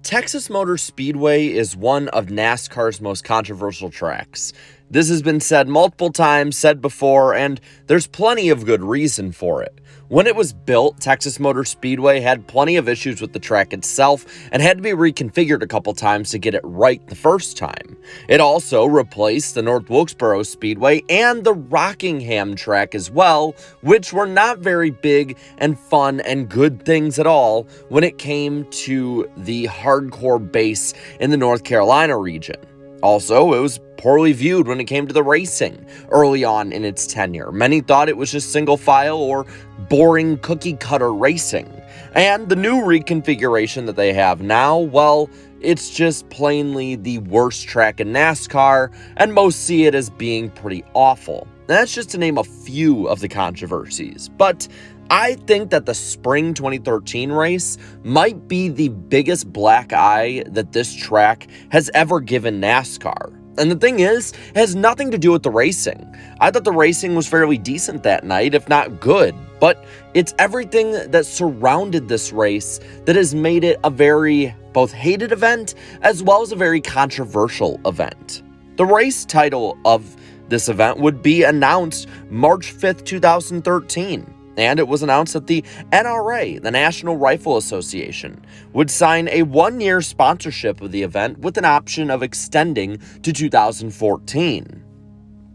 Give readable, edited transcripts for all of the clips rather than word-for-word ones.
Texas Motor Speedway is one of NASCAR's most controversial tracks. This has been said multiple times, said before, and there's plenty of good reason for it. When it was built, Texas Motor Speedway had plenty of issues with the track itself and had to be reconfigured a couple times to get it right the first time. It also replaced the North Wilkesboro Speedway and the Rockingham track as well, which were not very big and fun and good things at all when it came to the hardcore base in the North Carolina region. Also, it was poorly viewed when it came to the racing early on in its tenure. Many thought it was just single file or boring cookie cutter racing. And the new reconfiguration that they have now, well, it's just plainly the worst track in NASCAR, and most see it as being pretty awful. And that's just to name a few of the controversies. But I think that the spring 2013 race might be the biggest black eye that this track has ever given NASCAR. And the thing is, it has nothing to do with the racing. I thought the racing was fairly decent that night, if not good, but it's everything that surrounded this race that has made it a very both hated event as well as a very controversial event. The race title of this event would be announced March 5th, 2013. And it was announced that the NRA, the National Rifle Association, would sign a one-year sponsorship of the event with an option of extending to 2014.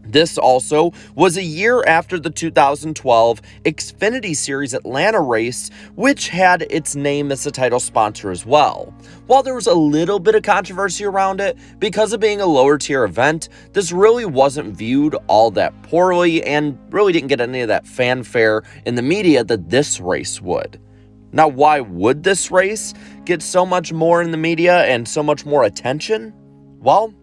This also was a year after the 2012 Xfinity Series Atlanta race, which had its name as the title sponsor as well. While there was a little bit of controversy around it, because of being a lower tier event, this really wasn't viewed all that poorly and really didn't get any of that fanfare in the media that this race would. Now, why would this race get so much more in the media and so much more attention? Well,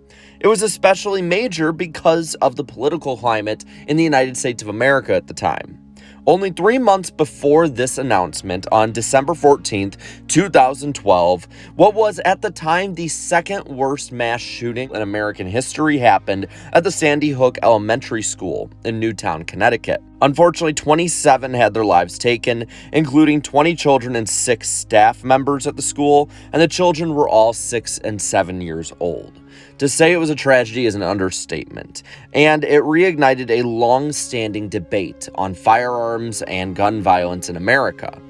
it was especially major because of the political climate in the United States of America at the time. Only 3 months before this announcement, on December 14th, 2012, what was at the time the second worst mass shooting in American history happened at the Sandy Hook Elementary School in Newtown, Connecticut. Unfortunately, 27 had their lives taken, including 20 children and 6 staff members at the school, and the children were all 6 and 7 years old. To say it was a tragedy is an understatement, and it reignited a long-standing debate on firearms and gun violence in America.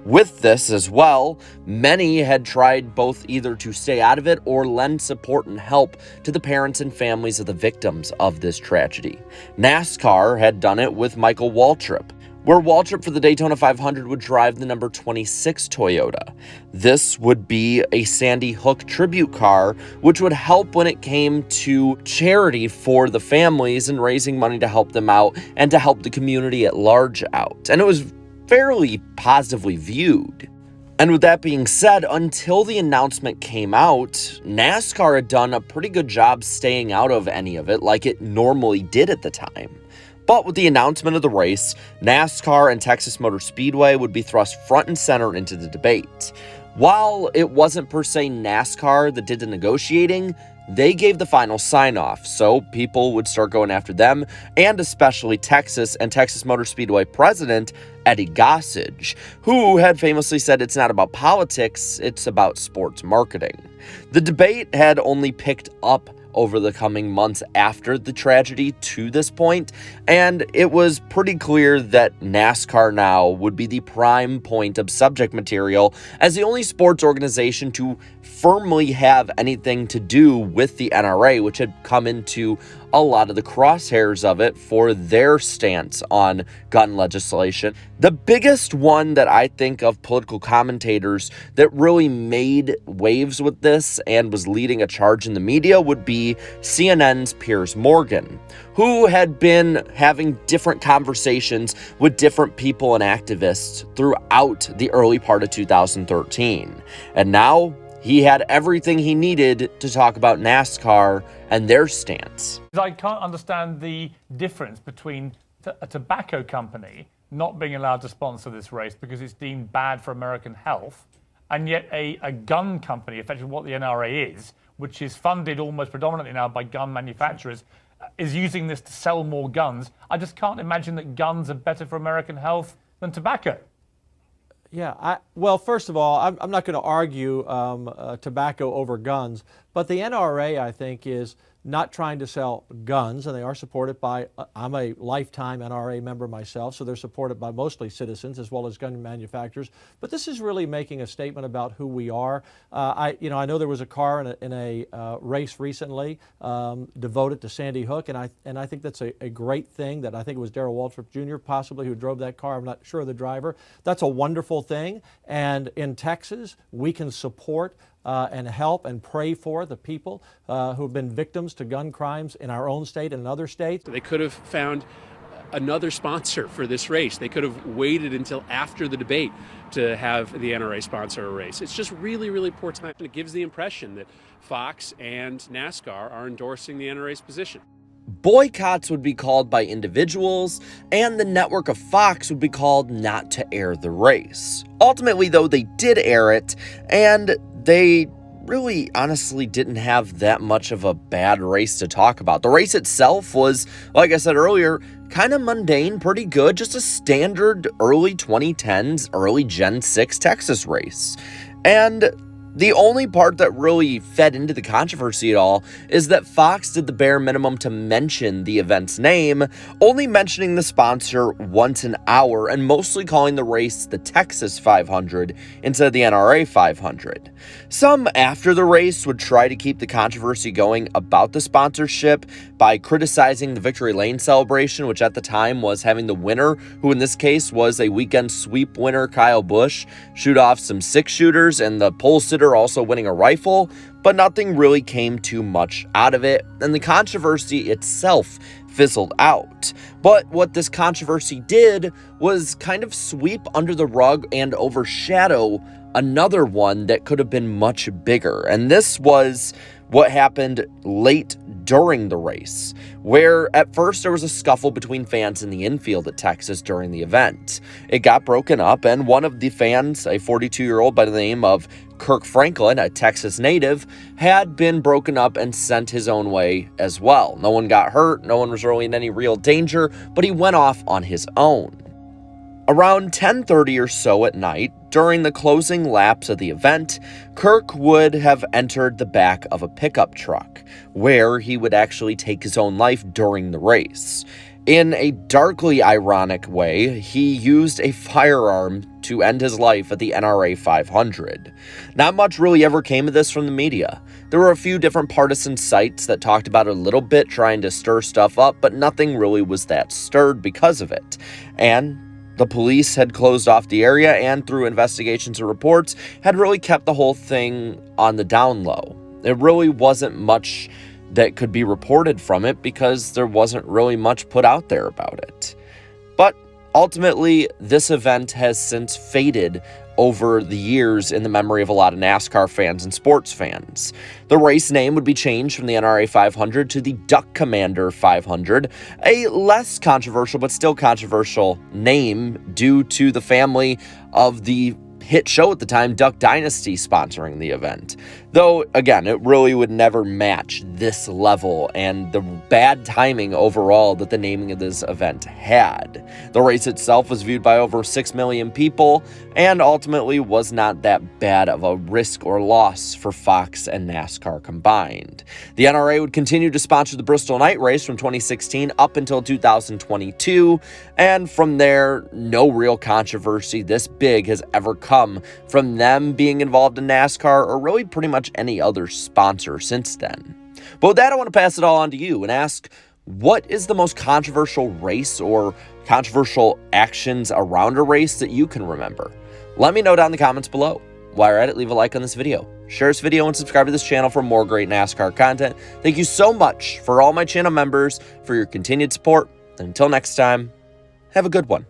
With this as well, many had tried both either to stay out of it or lend support and help to the parents and families of the victims of this tragedy. NASCAR had done it with Michael Waltrip, where Waltrip for the Daytona 500 would drive the number 26 Toyota. This would be a Sandy Hook tribute car, which would help when it came to charity for the families and raising money to help them out and to help the community at large out. And it was fairly positively viewed. And with that being said, until the announcement came out, NASCAR had done a pretty good job staying out of any of it like it normally did at the time. But with the announcement of the race, NASCAR and Texas Motor Speedway would be thrust front and center into the debate. While it wasn't per se NASCAR that did the negotiating, they gave the final sign-off, so people would start going after them, and especially Texas and Texas Motor Speedway president Eddie Gossage, who had famously said it's not about politics, it's about sports marketing. The debate had only picked up over the coming months after the tragedy to this point, and it was pretty clear that NASCAR now would be the prime point of subject material as the only sports organization to firmly have anything to do with the NRA, which had come into a lot of the crosshairs of it for their stance on gun legislation. The biggest one that I think of political commentators that really made waves with this and was leading a charge in the media would be CNN's Piers Morgan, who had been having different conversations with different people and activists throughout the early part of 2013. And now he had everything he needed to talk about NASCAR and their stance. I can't understand the difference between a tobacco company not being allowed to sponsor this race because it's deemed bad for American health, and yet a gun company, effectively what the NRA is, which is funded almost predominantly now by gun manufacturers, is using this to sell more guns. I just can't imagine that guns are better for American health than tobacco. Yeah, well, first of all, I'm not going to argue tobacco over guns, but the NRA, I think, is not trying to sell guns, and they are supported by, I'm a lifetime NRA member myself, so they're supported by mostly citizens as well as gun manufacturers. But this is really making a statement about who we are. I know there was a car in a race recently devoted to Sandy Hook, and I think that's a great thing. That I think it was Darrell Waltrip Jr. possibly who drove that car. I'm not sure of the driver. That's a wonderful thing. And in Texas, we can support and help and pray for the people who have been victims to gun crimes in our own state and in other states. They could have found another sponsor for this race. They could have waited until after the debate to have the NRA sponsor a race. It's just really, really poor time. It gives the impression that Fox and NASCAR are endorsing the NRA's position. Boycotts would be called by individuals, and the network of Fox would be called not to air the race. Ultimately, though, they did air it, and they really honestly didn't have that much of a bad race to talk about. The race itself was, like I said earlier, kind of mundane, pretty good, just a standard early 2010s, early Gen 6 Texas race. And the only part that really fed into the controversy at all is that Fox did the bare minimum to mention the event's name, only mentioning the sponsor once an hour and mostly calling the race the Texas 500 instead of the NRA 500. Some after the race would try to keep the controversy going about the sponsorship by criticizing the Victory Lane celebration, which at the time was having the winner, who in this case was a weekend sweep winner, Kyle Busch, shoot off some six-shooters and the pole sitter also winning a rifle, but nothing really came too much out of it, and the controversy itself fizzled out. But what this controversy did was kind of sweep under the rug and overshadow another one that could have been much bigger, and this was what happened late during the race, where at first there was a scuffle between fans in the infield at Texas during the event. It got broken up, and one of the fans, a 42-year-old by the name of Kirk Franklin, a Texas native, had been broken up and sent his own way as well. No one got hurt, no one was really in any real danger, but he went off on his own. Around 10:30 or so at night, during the closing laps of the event, Kirk would have entered the back of a pickup truck, where he would actually take his own life during the race. In a darkly ironic way, he used a firearm to end his life at the NRA 500. Not much really ever came of this from the media. There were a few different partisan sites that talked about it a little bit, trying to stir stuff up, but nothing really was that stirred because of it. And the police had closed off the area and through investigations and reports had really kept the whole thing on the down low. It really wasn't much that could be reported from it because there wasn't really much put out there about it. But ultimately, this event has since faded over the years in the memory of a lot of NASCAR fans and sports fans. The race name would be changed from the NRA 500 to the Duck Commander 500, a less controversial but still controversial name due to the family of the hit show at the time, Duck Dynasty, sponsoring the event. Though, again, it really would never match this level and the bad timing overall that the naming of this event had. The race itself was viewed by over 6 million people and ultimately was not that bad of a risk or loss for Fox and NASCAR combined. The NRA would continue to sponsor the Bristol Night Race from 2016 up until 2022, and from there, no real controversy this big has ever come from them being involved in NASCAR or really pretty much any other sponsor since then. But with that, I want to pass it all on to you and ask, what is the most controversial race or controversial actions around a race that you can remember? Let me know down in the comments below. While you're at it, leave a like on this video, share this video, and subscribe to this channel for more great NASCAR content. Thank you so much for all my channel members for your continued support. And until next time, have a good one.